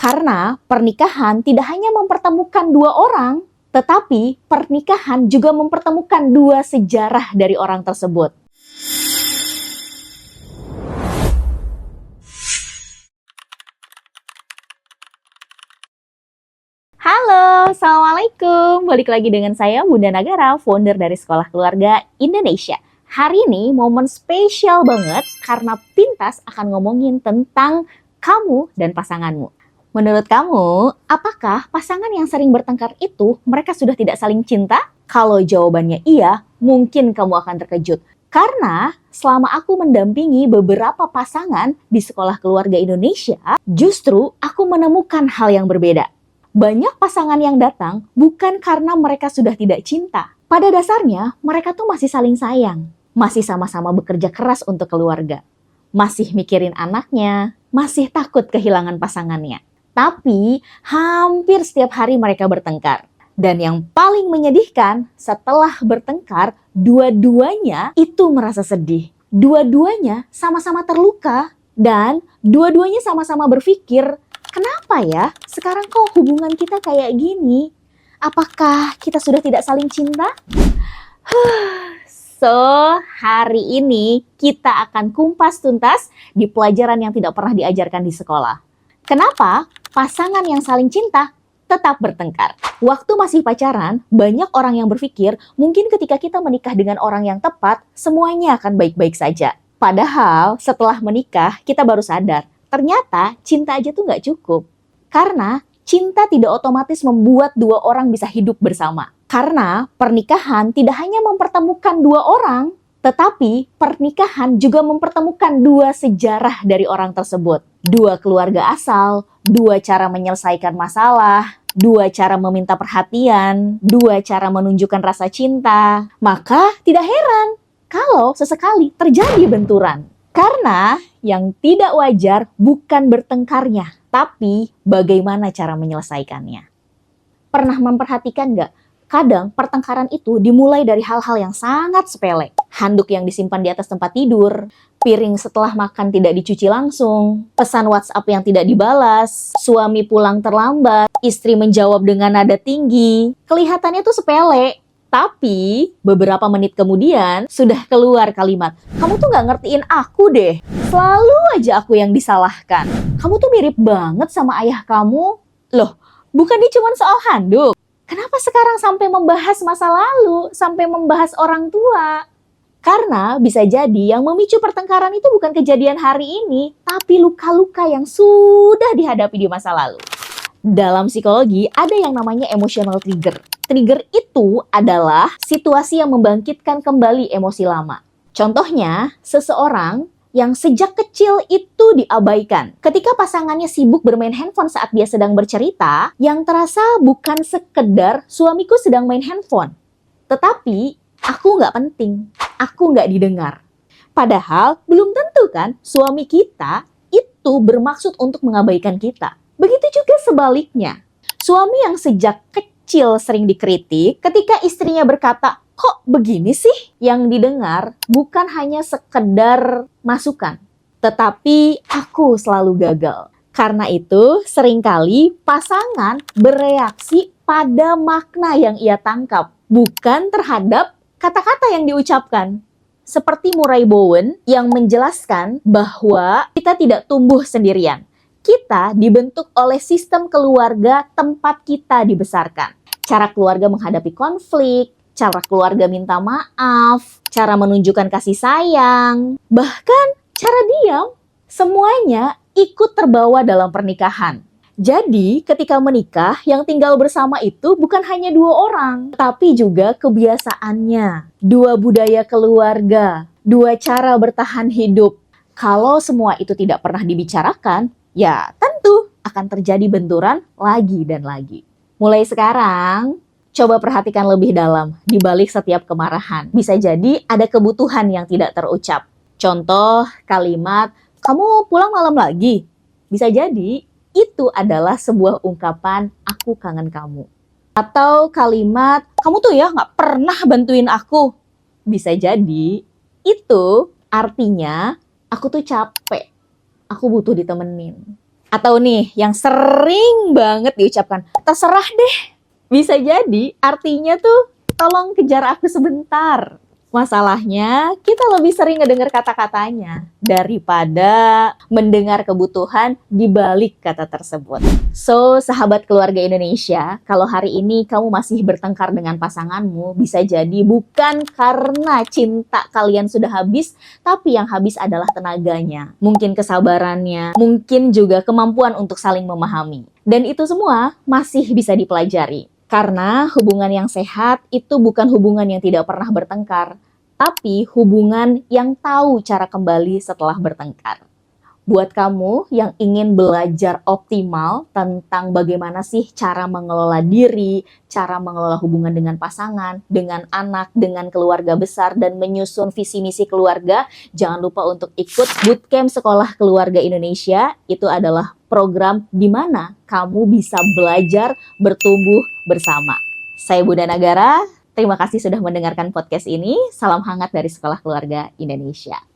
Karena pernikahan tidak hanya mempertemukan dua orang, tetapi pernikahan juga mempertemukan dua sejarah dari orang tersebut. Halo, Assalamualaikum. Balik lagi dengan saya, Bunda Nagara, founder dari Sekolah Keluarga Indonesia. Hari ini momen spesial banget karena Pintas akan ngomongin tentang kamu dan pasanganmu. Menurut kamu, apakah pasangan yang sering bertengkar itu mereka sudah tidak saling cinta? Kalau jawabannya iya, mungkin kamu akan terkejut. Karena selama aku mendampingi beberapa pasangan di Sekolah Keluarga Indonesia, justru aku menemukan hal yang berbeda. Banyak pasangan yang datang bukan karena mereka sudah tidak cinta. Pada dasarnya, mereka tuh masih saling sayang. Masih sama-sama bekerja keras untuk keluarga. Masih mikirin anaknya, masih takut kehilangan pasangannya. Tapi hampir setiap hari mereka bertengkar. Dan yang paling menyedihkan, setelah bertengkar, dua-duanya itu merasa sedih. Dua-duanya sama-sama terluka. Dan dua-duanya sama-sama berpikir, kenapa ya sekarang kok hubungan kita kayak gini? Apakah kita sudah tidak saling cinta? So, hari ini kita akan kumpas tuntas di pelajaran yang tidak pernah diajarkan di sekolah. Kenapa pasangan yang saling cinta tetap bertengkar? Waktu masih pacaran, banyak orang yang berpikir mungkin ketika kita menikah dengan orang yang tepat, semuanya akan baik-baik saja. Padahal setelah menikah, kita baru sadar, ternyata cinta aja tuh nggak cukup. Karena cinta tidak otomatis membuat dua orang bisa hidup bersama. Karena pernikahan tidak hanya mempertemukan dua orang, tetapi pernikahan juga mempertemukan dua sejarah dari orang tersebut. Dua keluarga asal, dua cara menyelesaikan masalah, dua cara meminta perhatian, dua cara menunjukkan rasa cinta. Maka tidak heran kalau sesekali terjadi benturan. Karena yang tidak wajar bukan bertengkarnya, tapi bagaimana cara menyelesaikannya. Pernah memperhatikan nggak? Kadang pertengkaran itu dimulai dari hal-hal yang sangat sepele. Handuk yang disimpan di atas tempat tidur, piring setelah makan tidak dicuci langsung, pesan WhatsApp yang tidak dibalas, suami pulang terlambat, istri menjawab dengan nada tinggi. Kelihatannya tuh sepele, tapi beberapa menit kemudian sudah keluar kalimat, kamu tuh nggak ngertiin aku deh, selalu aja aku yang disalahkan. Kamu tuh mirip banget sama ayah kamu. Loh, bukannya cuma soal handuk. Kenapa sekarang sampai membahas masa lalu, sampai membahas orang tua? Karena bisa jadi yang memicu pertengkaran itu bukan kejadian hari ini, tapi luka-luka yang sudah dihadapi di masa lalu. Dalam psikologi ada yang namanya emotional trigger. Trigger itu adalah situasi yang membangkitkan kembali emosi lama. Contohnya, seseorang yang sejak kecil itu diabaikan. Ketika pasangannya sibuk bermain handphone saat dia sedang bercerita, yang terasa bukan sekedar suamiku sedang main handphone, tetapi aku nggak penting, aku nggak didengar. Padahal belum tentu kan suami kita itu bermaksud untuk mengabaikan kita. Begitu juga sebaliknya. Suami yang sejak kecil sering dikritik, ketika istrinya berkata, kok begini sih? Yang didengar bukan hanya sekedar masukan, tetapi aku selalu gagal. Karena itu, seringkali pasangan bereaksi pada makna yang ia tangkap, bukan terhadap kata-kata yang diucapkan. Seperti Murray Bowen yang menjelaskan bahwa kita tidak tumbuh sendirian. Kita dibentuk oleh sistem keluarga tempat kita dibesarkan. Cara keluarga menghadapi konflik, cara keluarga minta maaf, cara menunjukkan kasih sayang, bahkan cara diam, semuanya ikut terbawa dalam pernikahan. Jadi, ketika menikah, yang tinggal bersama itu bukan hanya dua orang, tapi juga kebiasaannya, dua budaya keluarga, dua cara bertahan hidup. Kalau semua itu tidak pernah dibicarakan, ya tentu akan terjadi benturan lagi dan lagi. Mulai sekarang, coba perhatikan lebih dalam di balik setiap kemarahan. Bisa jadi ada kebutuhan yang tidak terucap. Contoh kalimat, kamu pulang malam lagi. Bisa jadi itu adalah sebuah ungkapan aku kangen kamu. Atau kalimat, kamu tuh ya nggak pernah bantuin aku. Bisa jadi itu artinya aku tuh capek. Aku butuh ditemenin. Atau nih, yang sering banget diucapkan, terserah deh. Bisa jadi artinya tuh, tolong kejar aku sebentar. Masalahnya, kita lebih sering ngedengar kata-katanya daripada mendengar kebutuhan di balik kata tersebut. So, sahabat keluarga Indonesia, kalau hari ini kamu masih bertengkar dengan pasanganmu, bisa jadi bukan karena cinta kalian sudah habis, tapi yang habis adalah tenaganya, mungkin kesabarannya, mungkin juga kemampuan untuk saling memahami. Dan itu semua masih bisa dipelajari. Karena hubungan yang sehat itu bukan hubungan yang tidak pernah bertengkar, tapi hubungan yang tahu cara kembali setelah bertengkar. Buat kamu yang ingin belajar optimal tentang bagaimana sih cara mengelola diri, cara mengelola hubungan dengan pasangan, dengan anak, dengan keluarga besar, dan menyusun visi misi keluarga, jangan lupa untuk ikut Bootcamp Sekolah Keluarga Indonesia. Itu adalah program di mana kamu bisa belajar bertumbuh bersama. Saya Bunda Nagara, terima kasih sudah mendengarkan podcast ini. Salam hangat dari Sekolah Keluarga Indonesia.